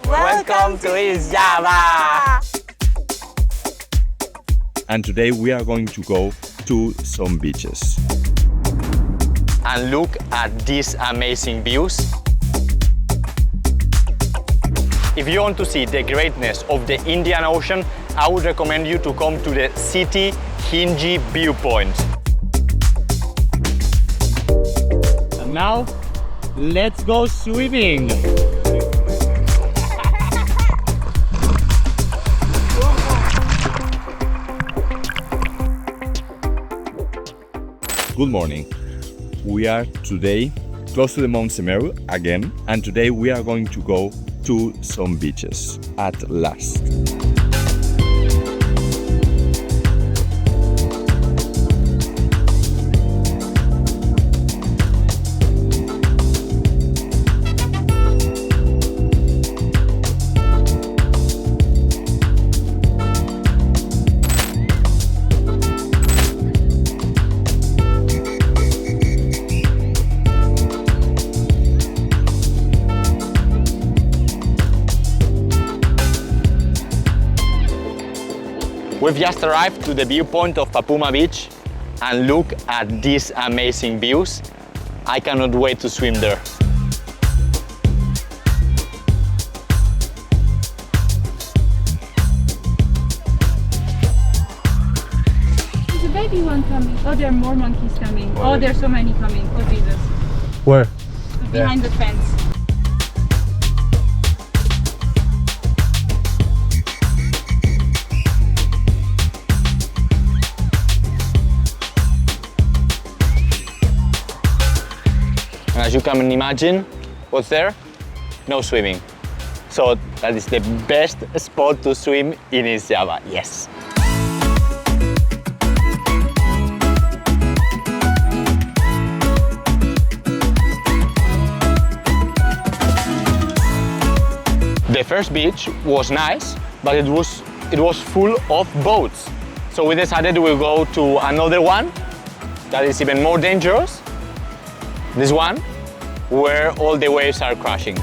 Welcome to East Java! And today we are going to go to some beaches. And look at these amazing views. If you want to see the greatness of the Indian Ocean, I would recommend you to come to the City Hinji viewpoint. And now, let's go swimming! Good morning. We are today close to the Mount Semeru again, and today we are going to go to some beaches at last. We've just arrived to the viewpoint of Papuma Beach and look at these amazing views. I cannot wait to swim there. There's a baby one coming. Oh, there are more monkeys coming. Oh, there's so many coming. Oh, Jesus. Where? Behind the fence. And as you can imagine, what's there? No swimming. So that is the best spot to swim in East Java, yes. The first beach was nice, but it was full of boats. So we decided we'll go to another one that is even more dangerous. This one, where all the waves are crashing.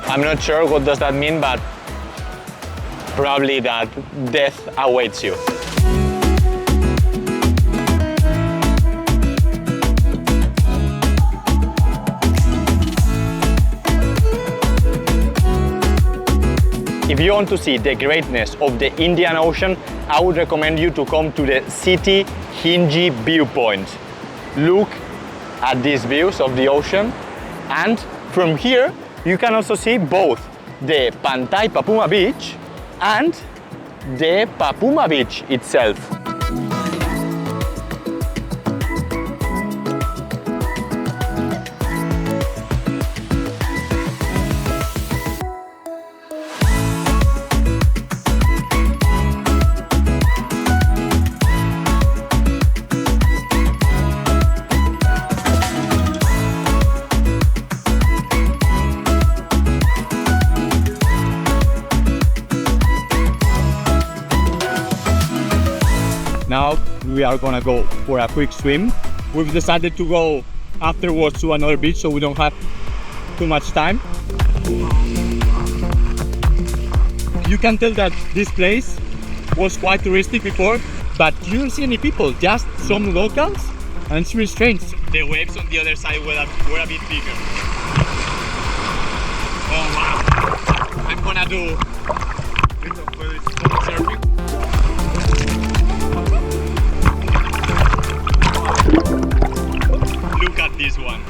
I'm not sure what does that mean, but probably that death awaits you. If you want to see the greatness of the Indian Ocean, I would recommend you to come to the City Hinji viewpoint. Look at these views of the ocean, and from here you can also see both the Pantai Papuma Beach and the Papuma Beach itself. Now we are gonna go for a quick swim. We've decided to go afterwards to another beach so we don't have too much time. You can tell that this place was quite touristic before, but you don't see any people, just some locals, and it's really strange. The waves on the other side were a bit bigger. Oh wow! I'm gonna do surfing. Look at this one.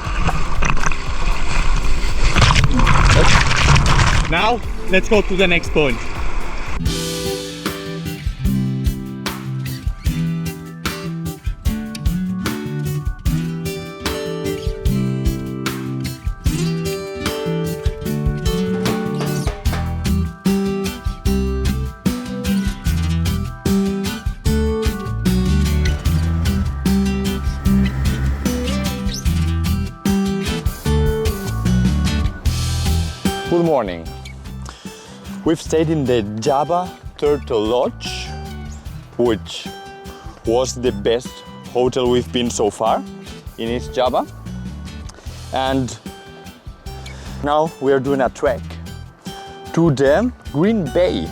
Now, let's go to the next point. Good morning. We've stayed in the Java Turtle Lodge which was the best hotel we've been so far in East Java. And now we are doing a trek to the Green Bay,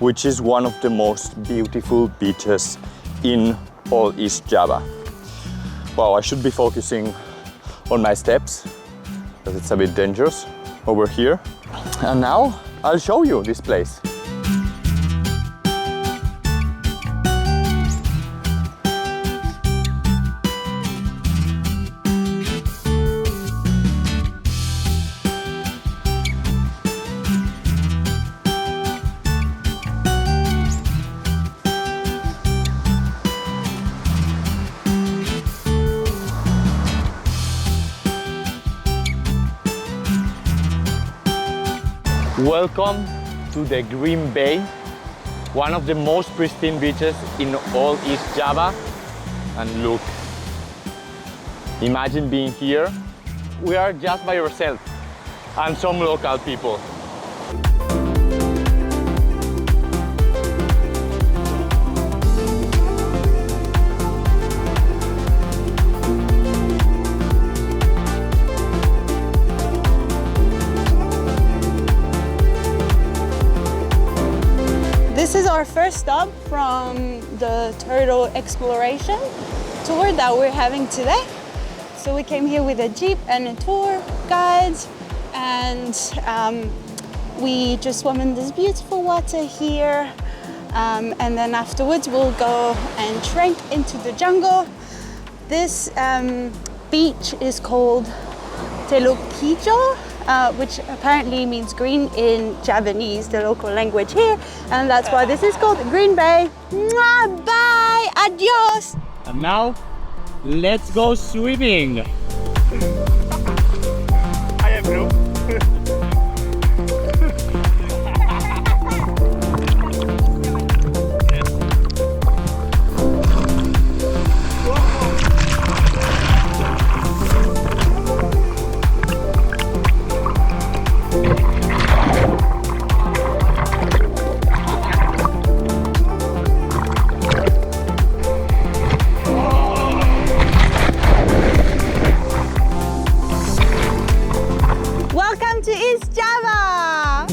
which is one of the most beautiful beaches in all East Java. Wow, I should be focusing on my steps because it's a bit dangerous over here. And now I'll show you this place. Welcome to the Green Bay, one of the most pristine beaches in all East Java. And look, imagine being here. We are just by ourselves and some local people. This is our first stop from the turtle exploration tour that we're having today. So we came here with a jeep and a tour guides, and we just swim in this beautiful water here, and then afterwards we'll go and trek into the jungle. This beach is called Teluk Hijau, which apparently means green in Javanese, the local language here, and that's why this is called Green Bay. Mwah, bye, adios. And now, let's go swimming. I am blue. Welcome to East Java.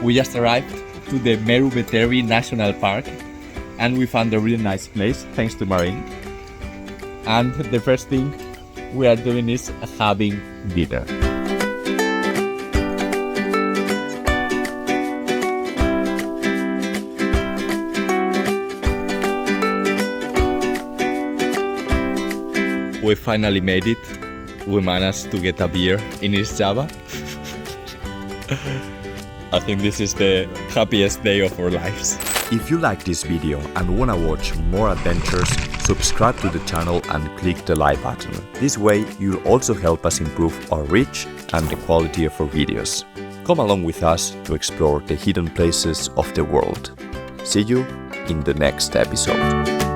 We just arrived to the Meru Beteri National Park, and we found a really nice place thanks to Marine. And the first thing we are doing is having dinner. We finally made it. We managed to get a beer in East Java. I think this is the happiest day of our lives. If you like this video and wanna watch more adventures, subscribe to the channel and click the like button. This way you'll also help us improve our reach and the quality of our videos. Come along with us to explore the hidden places of the world. See you in the next episode.